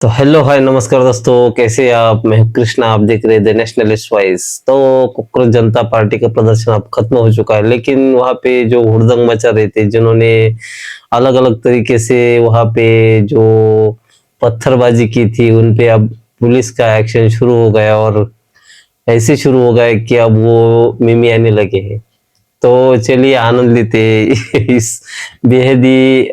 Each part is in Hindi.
तो हेलो हाय नमस्कार दोस्तों, कैसे हैं आप? मैं हूं कृष्णा, आप देख रहे थे नेशनलिस्ट वॉइस। तो कांग्रेस जनता पार्टी का प्रदर्शन अब खत्म हो चुका है, लेकिन वहां पे जो हुड़दंग मचा रहे थे, जिन्होंने अलग अलग तरीके से वहां पे जो पत्थरबाजी की थी, उन पे अब पुलिस का एक्शन शुरू हो गया और ऐसे शुरू हो गया कि अब वो मिमी आने लगे हैं। तो चलिए आनंद लेते हैं इस बेहद ही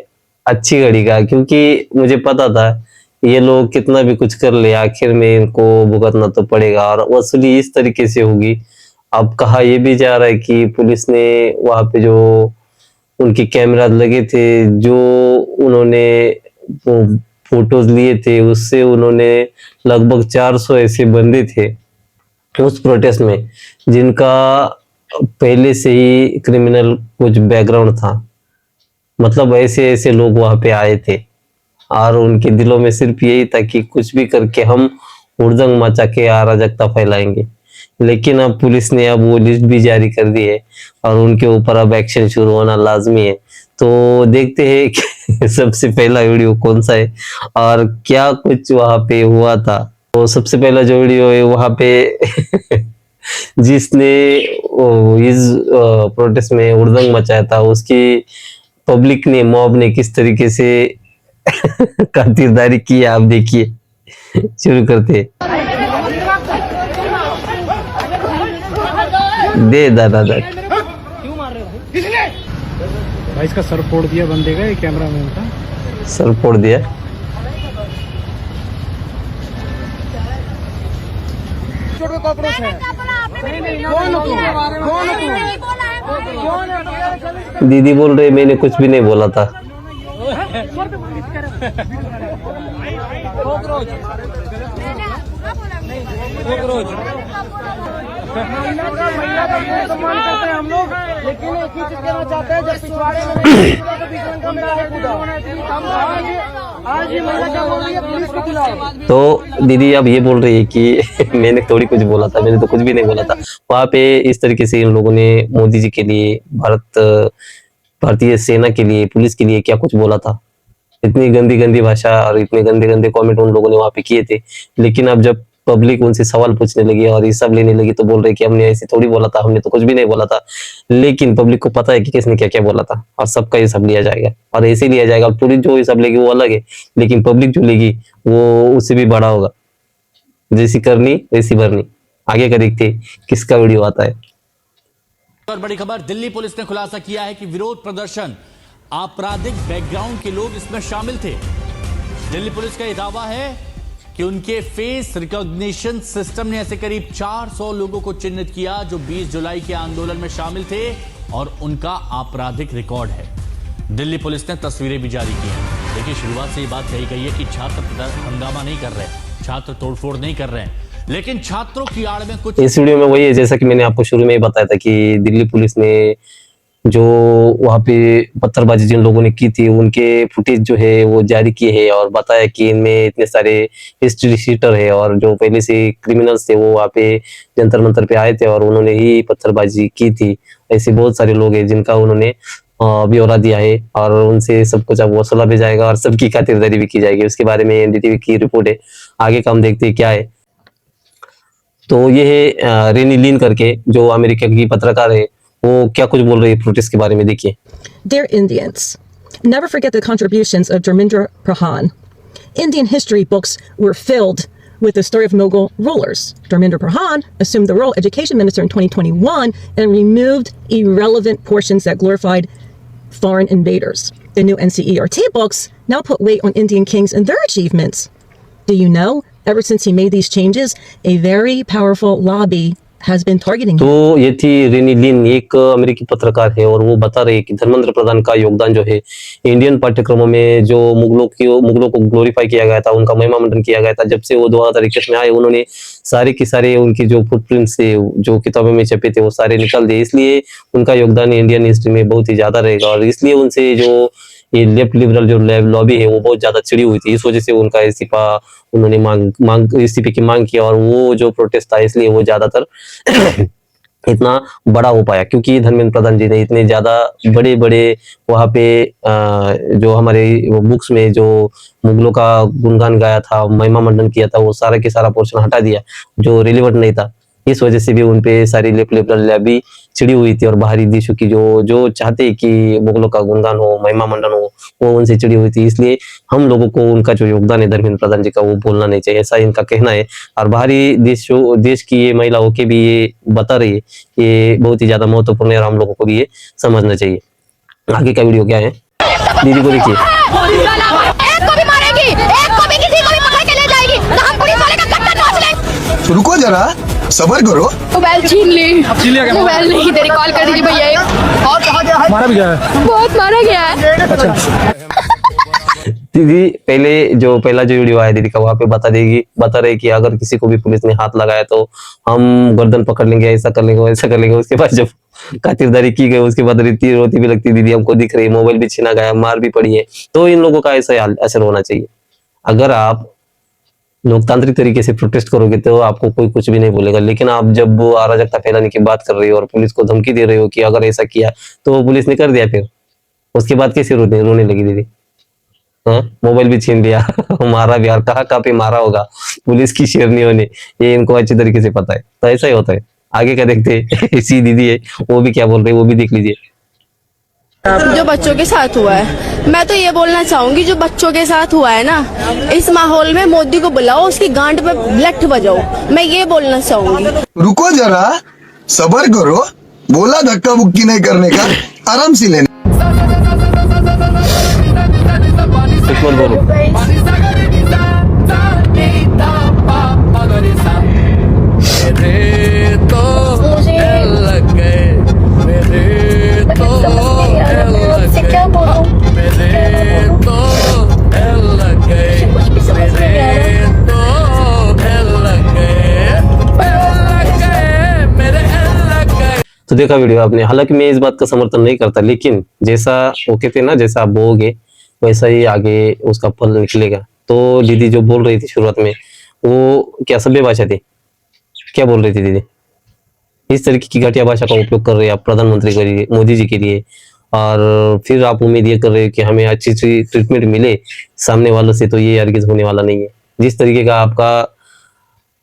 अच्छी घड़ी का, क्योंकि मुझे पता था ये लोग कितना भी कुछ कर ले, आखिर में इनको भुगतना तो पड़ेगा और वसूली इस तरीके से होगी। अब कहा ये भी जा रहा है कि पुलिस ने वहां पे जो उनके कैमरा लगे थे, जो उन्होंने वो फोटोज लिए थे, उससे उन्होंने लगभग 400 ऐसे बंदे थे उस प्रोटेस्ट में, जिनका पहले से ही क्रिमिनल कुछ बैकग्राउंड था। मतलब ऐसे ऐसे लोग वहां पे आए थे और उनके दिलों में सिर्फ यही था कि कुछ भी करके हम हुड़दंग मचा के अराजकता फैलाएंगे। लेकिन अब पुलिस ने अब वो लिस्ट भी जारी कर दी है और उनके ऊपर अब एक्शन शुरू होना लाजमी है। तो देखते हैं कि सबसे पहला वीडियो कौन सा है और क्या कुछ वहां पे हुआ था। तो सबसे पहला जो वीडियो है वहां पे जिसने इस प्रोटेस्ट में हुड़दंग मचाया था, उसकी पब्लिक ने, मॉब ने किस तरीके से खातिरदारी की है, आप देखिए। शुरू करते हैं। दे दादा दा भाई इसका सर फोड़ दिया बंदे का, ये कैमरामैन का सर फोड़ दिया। कॉकरोच है। दीदी बोल रहे मैंने कुछ भी नहीं बोला था। महिला का पूरा सम्मान करते हैं हम लोग, लेकिन एक ही चीज कहना चाहते हैं, जब पिछवाड़े में आज ही महिला क्या बोल रही है पुलिस के खिलाफ। तो दीदी अब ये बोल रही है कि मैंने थोड़ी कुछ बोला था, मैंने तो कुछ भी नहीं बोला था। वहां पे इस तरीके से इन लोगों ने मोदी जी के लिए, भारतीय सेना के लिए, पुलिस के लिए क्या कुछ बोला था। इतनी गंदी गंदी भाषा और इतने गंदे गंदे कमेंट उन लोगों ने वहां पे किए थे। लेकिन अब जब पब्लिक उनसे सवाल पूछने लगी और हिसाब लेने लगी, तो बोल रहे कि हमने ऐसे थोड़ी बोला था, हमने तो कुछ भी नहीं बोला था। लेकिन पब्लिक को पता है कि किसने क्या क्या बोला था और सबका हिसाब लिया जाएगा और ऐसे लिया जाएगा। पुलिस जो हिसाब लेगी वो अलग है, लेकिन पब्लिक जो लेगी वो उससे भी बड़ा होगा। जैसी करनी वैसी भरनी। आगे का देखते किसका वीडियो आता है। और बड़ी खबर, दिल्ली पुलिस ने खुलासा किया है कि विरोध प्रदर्शन आपराधिक बैकग्राउंड के लोग इसमें शामिल थे। दिल्ली पुलिस का यह दावा है कि उनके फेस रिकॉग्निशन सिस्टम ने ऐसे करीब 400 लोगों को चिन्हित किया जो 20 जुलाई के आंदोलन में शामिल थे और उनका आपराधिक रिकॉर्ड है। दिल्ली पुलिस ने तस्वीरें भी जारी की हैं। देखिए, शुरुआत से ये बात कही गई है कि छात्र हंगामा नहीं कर रहे, छात्र तोड़फोड़ नहीं कर रहे हैं, लेकिन छात्रों की आड़ में कुछ। इस वीडियो में वही है, जैसा कि मैंने आपको शुरू में ही बताया था कि दिल्ली पुलिस ने जो वहां पे पत्थरबाजी जिन लोगों ने की थी, उनके फुटेज जो है वो जारी किए हैं और बताया कि इनमें इतने सारे हिस्ट्री शीटर है और जो पहले से क्रिमिनल्स थे वो वहां पे जंतर मंतर पे आए थे और उन्होंने ही पत्थरबाजी की थी। ऐसे बहुत सारे लोग हैं जिनका उन्होंने ब्यौरा दिया है और उनसे सब कुछ अब वसूला भी जाएगा और सबकी खातिरदारी भी की जाएगी। उसके बारे में एनडीटीवी की रिपोर्ट है। आगे का हम देखते हैं क्या है। तो ये है रेनी लीन करके, जो अमेरिका की पत्रकार है, वो क्या कुछ बोल रही है प्रोटेस्ट के बारे में, देखिए। Dear Indians, never forget the contributions of Dharmendra Pradhan. Indian history books were filled with the story of Mughal rulers. Dharmendra Pradhan assumed the role of education minister in 2021 and removed irrelevant portions that glorified foreign invaders. The new NCERT books now put weight on Indian kings and their achievements. Do you know, ever since he made these changes, a very powerful lobby has been targeting him. तो ये थी रेनी लिन, एक अमेरिकी पत्रकार है और वो बता रही है कि धर्मेंद्र प्रधान का योगदान जो है इंडियन पाठ्यक्रमों में, जो मुगलों को ग्लोरीफाई किया गया था, उनका महिमा मंडन किया गया था। जब से वो 2021 में आए, उन्होंने सारे के सारे उनकी जो फुटप्रिंट्स थे, जो किताबों में छपे थे, वो सारे निकाल दिए। इसलिए उनका योगदान इंडियन हिस्ट्री में बहुत ही ज्यादा रहेगा और इसलिए उनसे जो ये लेफ्ट लिबरल जो लॉबी है वो बहुत ज्यादा चिड़ी हुई थी। इस वजह से उनका इस्तीफा उन्होंने इस्तीफे की मांग की और वो जो प्रोटेस्ट था, इसलिए वो ज्यादातर इतना बड़ा हो पाया, क्योंकि धर्मेंद्र प्रधान जी ने इतने ज्यादा बड़े बड़े वहां पे जो हमारे बुक्स में जो मुगलों का गुणगान गाया था, महिमा मंडन किया था, वो सारा के सारा पोर्शन हटा दिया जो रिलेवेंट नहीं था। इस वजह से भी उनपे सारी लिबरल भी चिड़ी हुई थी, और बाहरी देशों की जो चाहते कि मुगलों का गुणगान हो, महिमा मंडन हो, वो उनसे चिड़ी हुई थी। इसलिए हम लोगों को उनका जो योगदान है धर्मेंद्र प्रधान जी का, वो भूलना नहीं चाहिए, ऐसा इनका कहना है। और बाहरी देश की ये महिला होके भी ये बता रही है, ये बहुत ही ज्यादा महत्वपूर्ण है और हम लोगों को भी ये समझना चाहिए। आगे का वीडियो क्या है दीदी को देखिए। एक को भी मारेगी, एक को भी किसी को भी पकड़ के ले जाएगी, तो हम पुलिस वाले का कट्टा नोच लेंगे। रुको जरा, सबर करो। मोबाइल छीन ली, मोबाइल नहीं दे रही, कॉल कर दीजिए भैया। और कहा गया है? मारा भी गया है। बहुत मारा गया है। दीदी पहला जो वीडियो आया दीदी का, वहां पे बता रहे कि अगर किसी को भी पुलिस ने हाथ लगाया तो हम गर्दन पकड़ लेंगे, ऐसा कर लेंगे, वैसा कर लेंगे। उसके बाद जब खातिरदारी की गई, उसके बाद रोती भी लगती दीदी हमको दिख रही, मोबाइल भी छीना गया, मार भी पड़ी है। तो इन लोगों का ऐसा असर होना चाहिए। अगर आप लोकतांत्रिक तरीके से प्रोटेस्ट करोगे तो आपको कोई कुछ भी नहीं बोलेगा, लेकिन आप जब अराजकता फैलाने की बात कर रहे हो और पुलिस को धमकी दे रहे हो कि अगर ऐसा किया तो पुलिस ने कर दिया, फिर उसके बाद कैसे रोने लगी दीदी? मोबाइल भी छीन लिया मारा भी, और कहाँ पे मारा होगा, पुलिस की शेरनियों ने, ये इनको अच्छी तरीके से पता है। तो ऐसा ही होता है। आगे का देखते इसी दीदी है वो भी क्या बोल रही है, वो भी देख लीजिए। जो बच्चों के साथ हुआ है, मैं तो ये बोलना चाहूंगी, जो बच्चों के साथ हुआ है ना, इस माहौल में मोदी को बुलाओ, उसकी गांड पे लठ बजाओ, मैं ये बोलना चाहूंगी। रुको जरा, सबर करो। बोला धक्का मुक्की नहीं करने का, आराम से लेने। कुछ मत बोलो। क्या बोलूं? तो देखा वीडियो आपने। हालांकि मैं इस बात का समर्थन नहीं करता, लेकिन जैसा वो कहते ना, जैसा आप बोओगे वैसा ही आगे उसका फल निकलेगा। तो दीदी जो बोल रही थी शुरुआत में, वो क्या सभ्य भाषा थी? क्या बोल रही थी दीदी? इस तरीके की घटिया भाषा का उपयोग कर रहे हैं आप प्रधानमंत्री के लिए, मोदी जी के लिए, और फिर आप उम्मीद ये कर रहे हो कि हमें अच्छी ट्रीटमेंट मिले सामने वालों से। तो ये हरगिज होने वाला नहीं है। जिस तरीके का आपका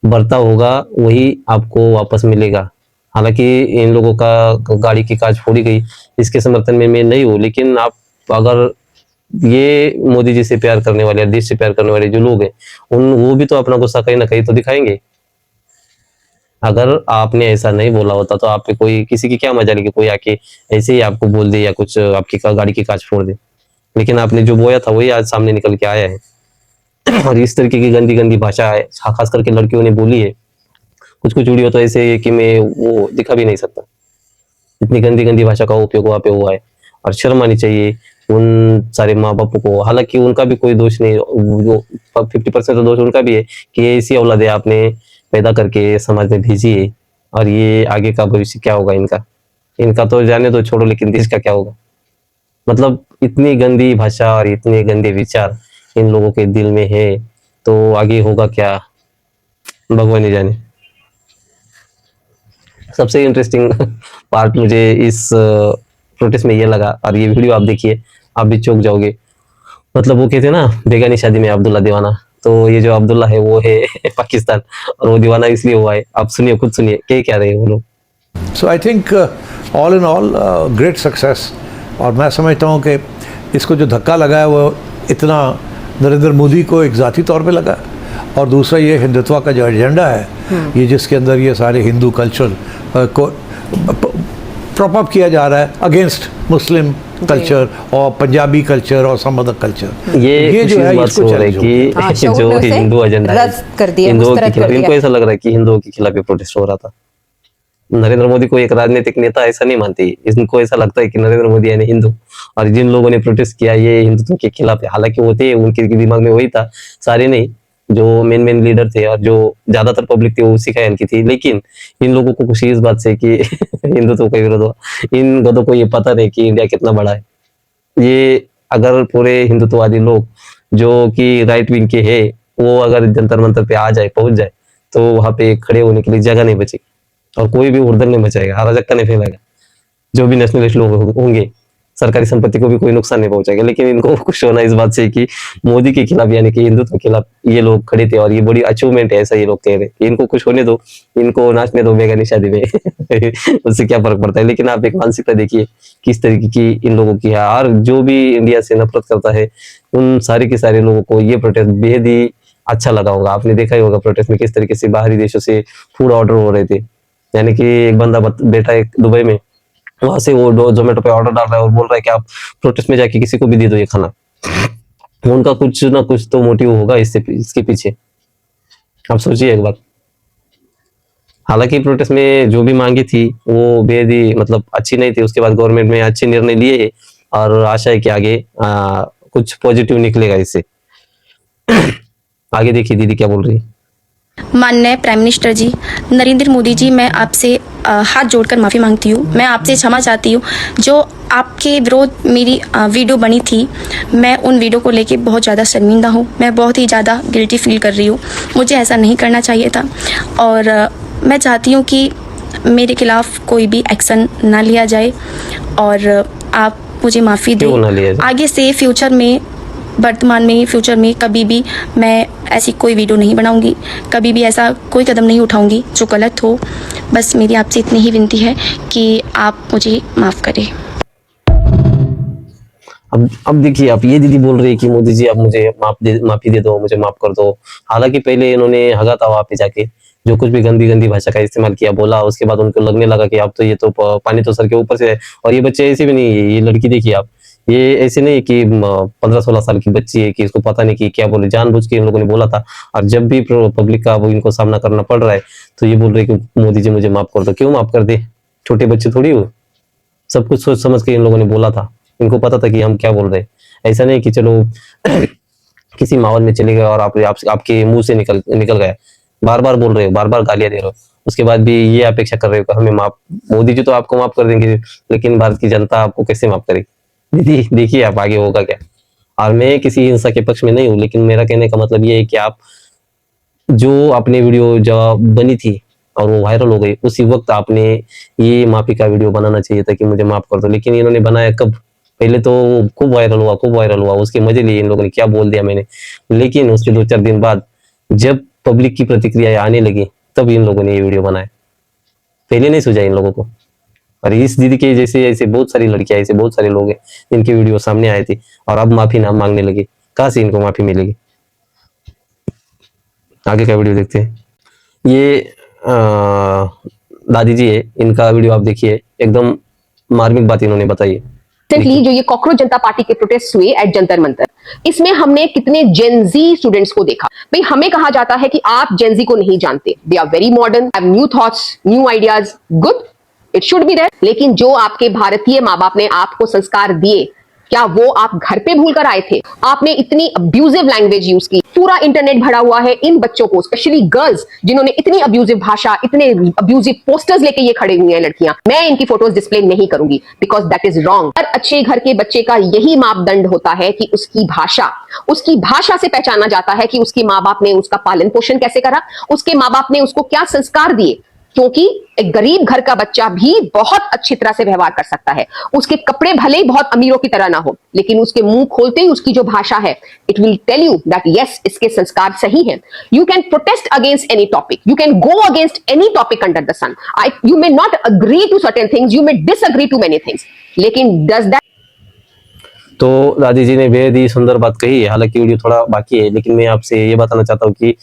बर्ताव होगा वही आपको वापस मिलेगा। हालांकि इन लोगों का गाड़ी की कांच फोड़ी गई, इसके समर्थन में मैं नहीं हूँ, लेकिन आप अगर ये मोदी जी से प्यार करने वाले, देश से प्यार करने वाले जो लोग हैं, वो भी तो अपना गुस्सा कहीं ना कहीं तो दिखाएंगे। अगर आपने ऐसा नहीं बोला होता तो आप पे कोई, किसी की क्या मजा लेगी, कोई आके ऐसे ही आपको बोल दे या कुछ आपकी गाड़ी की कांच फोड़ दे। लेकिन आपने जो बोया था वही आज सामने निकल के आया है। और इस तरीके की गंदी गंदी भाषा है, खास करके लड़कियों ने बोली है। कुछ वीडियो तो ऐसे है कि मैं वो दिखा भी नहीं सकता, इतनी गंदी गंदी भाषा का उपयोग वहां पे हुआ है। और शर्म आनी चाहिए उन सारे माँ बापों को। हालांकि उनका भी कोई दोष नहीं, जो 50% तो दोष उनका भी है कि ऐसी औलादे आपने पैदा करके समाज में भेजी है, और ये आगे का भविष्य क्या होगा इनका तो जाने दो, छोड़ो, लेकिन देश का क्या होगा? मतलब इतनी गंदी भाषा और इतने गंदे विचार इन लोगों के दिल में है, तो आगे होगा क्या भगवान ही जाने। सबसे इंटरेस्टिंग पार्ट मुझे इस प्रोटेस्ट में ये लगा, और ये वीडियो आप देखिए, आप भी चौंक जाओगे। मतलब वो कहते हैं ना, बेगानी शादी में अब्दुल्ला दीवाना, तो ये जो अब्दुल्ला है वो है पाकिस्तान, और वो दीवाना इसलिए हुआ है। आप सुनिए, खुद सुनिए क्या रहे हैं वो लोग। So I think all in all great success. और मैं समझता हूँ कि इसको जो धक्का लगा है वो इतना नरेंद्र मोदी को एक ज़ाती तौर पे लगा, और दूसरा ये हिंदुत्व का जो एजेंडा है, ये जिसके अंदर ये सारे हिंदू कल्चर को प्रॉप अप किया जा रहा है अगेंस्ट मुस्लिम कल्चर और पंजाबी कल्चर और सम अदर कल्चर, ये जो है इसको चैलेंज कि जो हिंदू एजेंडा रद्द कर दिया, हिंदुओं के खिलाफ। इनको ऐसा लग रहा है कि हिंदुओं के खिलाफ प्रोटेस्ट हो रहा था। नरेंद्र मोदी को एक राजनीतिक नेता ऐसा नहीं मानते, इनको ऐसा लगता है कि नरेंद्र मोदी यानी हिंदू, और जिन लोगों ने प्रोटेस्ट किया ये हिंदुत्व के खिलाफ है। हालांकि वो थे, उनके दिमाग में वही था, सारे नहीं, जो मेन लीडर थे और जो ज्यादातर पब्लिक थी वो उसी ख्याल की थी। लेकिन इन लोगों को खुशी इस बात से कि हिंदुत्व का विरोध हुआ। इन गधों को ये पता नहीं कि इंडिया कितना बड़ा है। ये अगर पूरे हिंदुत्ववादी लोग जो कि राइट विंग के है, वो अगर जंतर मंतर पे आ जाए, पहुंच जाए, तो वहां पे खड़े होने के लिए जगह नहीं बचेगी। और कोई भी हुड़दंग नहीं मचाएगा, अराजकता नहीं फैलाएगा। जो भी नेशनलिस्ट लोग होंगे, सरकारी संपत्ति को भी कोई नुकसान नहीं पहुंचाएगा। लेकिन इनको खुश होना इस बात से कि मोदी के खिलाफ यानी कि हिंदुत्व के खिलाफ ये लोग खड़े थे और ये बड़ी अचीवमेंट है, ऐसा ये लोग कह रहे हैं। इनको खुश होने दो, इनको नाचने दो बेगानी शादी में उससे क्या फर्क पड़ता है। लेकिन आप एक मानसिकता देखिए किस तरीके की इन लोगों की है, और जो भी इंडिया से नफरत करता है उन सारे के सारे लोगों को ये प्रोटेस्ट बेहद ही अच्छा लगा होगा। आपने देखा ही होगा प्रोटेस्ट में किस तरीके से बाहरी देशों से फूड ऑर्डर हो रहे थे। यानी कि एक बंदा बैठा है दुबई में, वहां से वो जोमेटो पे ऑर्डर डाल रहा है और बोल रहा है कि आप प्रोटेस्ट में जाके किसी को भी दे दो ये खाना। उनका कुछ ना कुछ तो मोटिव होगा इसके पीछे। आप सोचिए एक बात। हालांकि प्रोटेस्ट में जो भी मांगी थी वो बेहद ही मतलब अच्छी नहीं थी। उसके बाद गवर्नमेंट में अच्छे निर्णय लिए और आशा है कि आगे कुछ पॉजिटिव निकलेगा इससे। आगे देखिए दीदी क्या बोल रही है। माननीय प्राइम मिनिस्टर जी नरेंद्र मोदी जी, मैं आपसे हाथ जोड़कर माफ़ी मांगती हूँ। मैं आपसे क्षमा चाहती हूँ। जो आपके विरोध मेरी वीडियो बनी थी, मैं उन वीडियो को लेके बहुत ज़्यादा शर्मिंदा हूँ। मैं बहुत ही ज़्यादा गिल्टी फील कर रही हूँ। मुझे ऐसा नहीं करना चाहिए था और मैं चाहती हूँ कि मेरे खिलाफ़ कोई भी एक्शन ना लिया जाए और आप मुझे माफ़ी क्यों ना लिया दें। जाए? आगे से फ्यूचर में, वर्तमान में, फ्यूचर में कभी भी मैं ऐसी कोई वीडियो नहीं बनाऊंगी, कभी भी ऐसा कोई कदम नहीं उठाऊंगी जो गलत हो। बस मेरी आपसे इतनी ही विनती है कि आप मुझे माफ़ करें। अब देखिए, आप ये दीदी बोल रही है कि मोदी जी आप मुझे माफी दे दो, मुझे माफ कर दो। हालांकि पहले इन्होंने हगा था वहां पे जाके, जो कुछ भी गंदी गंदी भाषा का इस्तेमाल किया, बोला, उसके बाद उनको लगने लगा कि अब तो ये तो पानी तो सर के ऊपर से है। और ये बच्चे ऐसे भी नहीं है, ये लड़की देखिए आप, ये ऐसे नहीं कि 15-16 साल की बच्ची है कि इसको पता नहीं कि क्या बोले, जानबूझ के इन लोगों ने बोला था। और जब भी पब्लिक का वो इनको सामना करना पड़ रहा है तो ये बोल रहे कि मोदी जी मुझे माफ कर दो। क्यों माफ कर दे? छोटे बच्चे थोड़ी हो, सब कुछ सोच समझ के इन लोगों ने बोला था। इनको पता था कि हम क्या बोल रहे हैं। ऐसा नहीं कि चलो किसी माहौल में चले गए और आपके मुंह से निकल गया, बार बार बोल रहे हो, बार बार गालियां दे रहे हो, उसके बाद भी ये अपेक्षा कर रहे हो कि हमें माफ, मोदी जी तो आपको माफ कर देंगे लेकिन भारत की जनता आपको कैसे माफ करेगी? दीदी देखिए आप आगे होगा क्या। और मैं किसी हिंसा के पक्ष में नहीं हूँ, लेकिन मेरा कहने का मतलब ये है कि आप जो आपने वीडियो जब बनी थी और वो वायरल हो गई, उसी वक्त आपने ये माफी का वीडियो बनाना चाहिए था कि मुझे माफ कर दो। लेकिन इन्होंने बनाया कब? पहले तो खूब वायरल हुआ, उसके मजे लिए इन लोगों ने, क्या बोल दिया मैंने। लेकिन उसके 2-4 दिन बाद जब पब्लिक की प्रतिक्रिया आने लगी तब इन लोगों ने ये वीडियो बनाया, पहले नहीं सूझा इन लोगों को। और इस दीदी के जैसे ऐसे बहुत सारी लड़कियां, ऐसे बहुत सारे लोग हैं जिनकी वीडियो सामने आए थे और अब माफी ना मांगने लगे। कहां से इनको माफी मिलेगी? आगे का वीडियो देखते हैं। ये दादी जी है, इनका वीडियो आप देखिए, एकदम मार्मिक बात इन्होंने बताई है। रिसेंटली जो ये कॉकरोच जनता पार्टी के प्रोटेस्ट हुए एट जंतर मंतर, इसमें हमने कितने जेनजी स्टूडेंट्स को देखा। भाई हमें कहा जाता है कि आप जेनजी को नहीं जानते, they are very modern, have new thoughts, new ideas, good, it should be there. लेकिन जो आपके भारतीय माँ बाप ने आपको संस्कार दिए, क्या वो आप घर पे भूल कर आए थे? आपने इतनी अब्यूजिव लैंग्वेज यूज की, पूरा इंटरनेट भरा हुआ है इन बच्चों को, स्पेशली गर्ल्स, जिन्होंने इतनी अब्यूजिव भाषा, इतने अब्यूजिव पोस्टर्स लेके ये खड़े हुए हैं लड़कियां। मैं इनकी फोटोज डिस्प्ले नहीं करूंगी बिकॉज दैट इज रॉन्ग। हर अच्छे घर के बच्चे का यही मापदंड होता है कि उसकी भाषा से पहचाना जाता है कि उसकी माँ बाप ने उसका पालन पोषण कैसे करा, उसके माँ बाप ने उसको क्या संस्कार दिए। क्योंकि एक गरीब घर का बच्चा भी बहुत अच्छी तरह से व्यवहार कर सकता है, उसके कपड़े भले ही बहुत अमीरों की तरह ना हो, लेकिन उसके मुंह खोलते ही उसकी जो भाषा है, it will tell you that yes, इसके संस्कार सही हैं। You can protest against any topic, you can go against any topic under the sun, you may not agree to certain things, you may disagree to many things, लेकिन डज दैट। तो दादी जी ने बेहद ही सुंदर बात कही है। हालांकि वीडियो थोड़ा बाकी है, लेकिन मैं आपसे ये बताना चाहता हूँ कि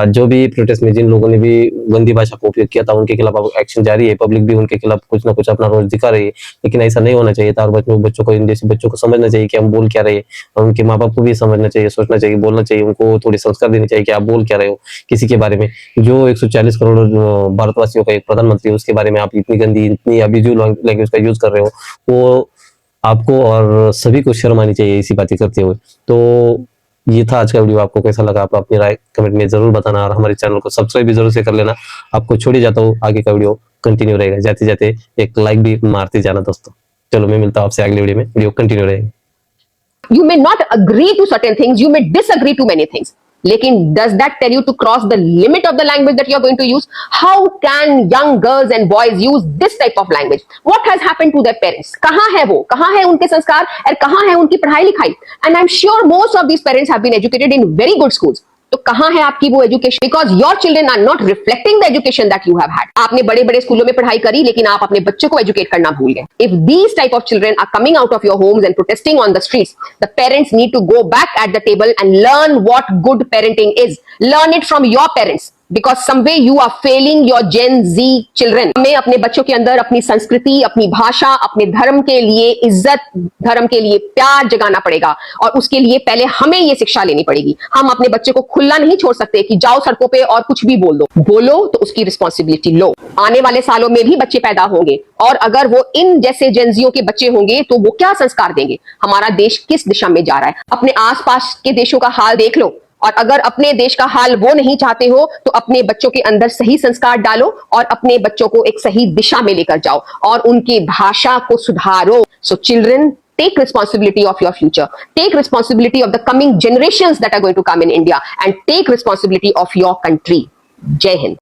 जो भी प्रोटेस्ट में जिन लोगों ने भी गंदी भाषा का उपयोग किया था, उनके खिलाफ अब एक्शन जारी है। पब्लिक भी उनके खिलाफ कुछ ना कुछ अपना रोज दिखा रही है, लेकिन ऐसा नहीं होना चाहिए था। और बच्चों को, इन जैसे बच्चों को समझना चाहिए कि हम बोल क्या रहे हैं, और उनके माँ बाप को भी समझना चाहिए, सोचना चाहिए, बोलना चाहिए, उनको थोड़ी संस्कार देनी चाहिए कि आप बोल क्या रहे हो किसी के बारे में। जो 140 करोड़ भारतवासियों का एक प्रधानमंत्री, उसके बारे में आप इतनी गंदी, इतनी अब्यूजिव लैंग्वेज का यूज कर रहे हो, वो आपको और सभी को शर्म आनी चाहिए इसी बातें करते हुए। तो ये था आज का वीडियो। आपको कैसा लगा आप अपनी राय कमेंट में जरूर बताना, और हमारे चैनल को सब्सक्राइब भी जरूर से कर लेना। आपको छोड़े जाता हूँ, आगे का वीडियो कंटिन्यू रहेगा। जाते जाते एक लाइक भी मारते जाना दोस्तों। चलो मैं मिलता हूँ आपसे अगले वीडियो में, वीडियो कंटिन्यू रहेगा। You may not agree to certain things, you may disagree to many things, लेकिन does that tell you to cross the limit of the language that you are going to use? How can young girls and boys use this type of language? What has happened to their parents? कहाँ है वो, कहाँ है उनके संस्कार और कहाँ है उनकी पढ़ाई लिखाई? And I'm sure most of these parents have been educated in very good schools. तो कहाँ है आपकी वो education? Because your children are not reflecting the education that you have had. आपने बड़े बड़े स्कूलों में पढ़ाई करी, लेकिन आप अपने बच्चों को एजुकेट करना भूल गए. If these type of children are coming out of your homes and protesting on the streets, the parents need to go back at the table and learn what good parenting is. Learn it from your parents, because someway you are failing your Gen Z children. हमें अपने बच्चों के अंदर अपनी संस्कृति, अपनी भाषा, अपने धर्म के लिए इज्जत, धर्म के लिए प्यार जगाना पड़ेगा. और उसके लिए पहले हमें ये शिक्षा लेनी पड़ेगी. हम अपने बच्चे को खुला नहीं छोड़ सकते कि जाओ सड़कों पे और कुछ भी बोल दो. बोलो तो उसकी रिस्पॉन्सिबिलिटी लो. आने वाले सालों में भी बच्चे पैदा होंगे, और अगर वो इन जैसे जेनजियों के बच्चे होंगे तो वो क्या संस्कार देंगे? हमारा देश किस दिशा में जा रहा है? अपने आसपास के देशों का हाल देख लो, और अगर अपने देश का हाल वो नहीं चाहते हो तो अपने बच्चों के अंदर सही संस्कार डालो और अपने बच्चों को एक सही दिशा में लेकर जाओ और उनकी भाषा को सुधारो. So children, take responsibility of your future, take responsibility of the coming generations that are going to come in India, and take responsibility of your country. Jai Hind.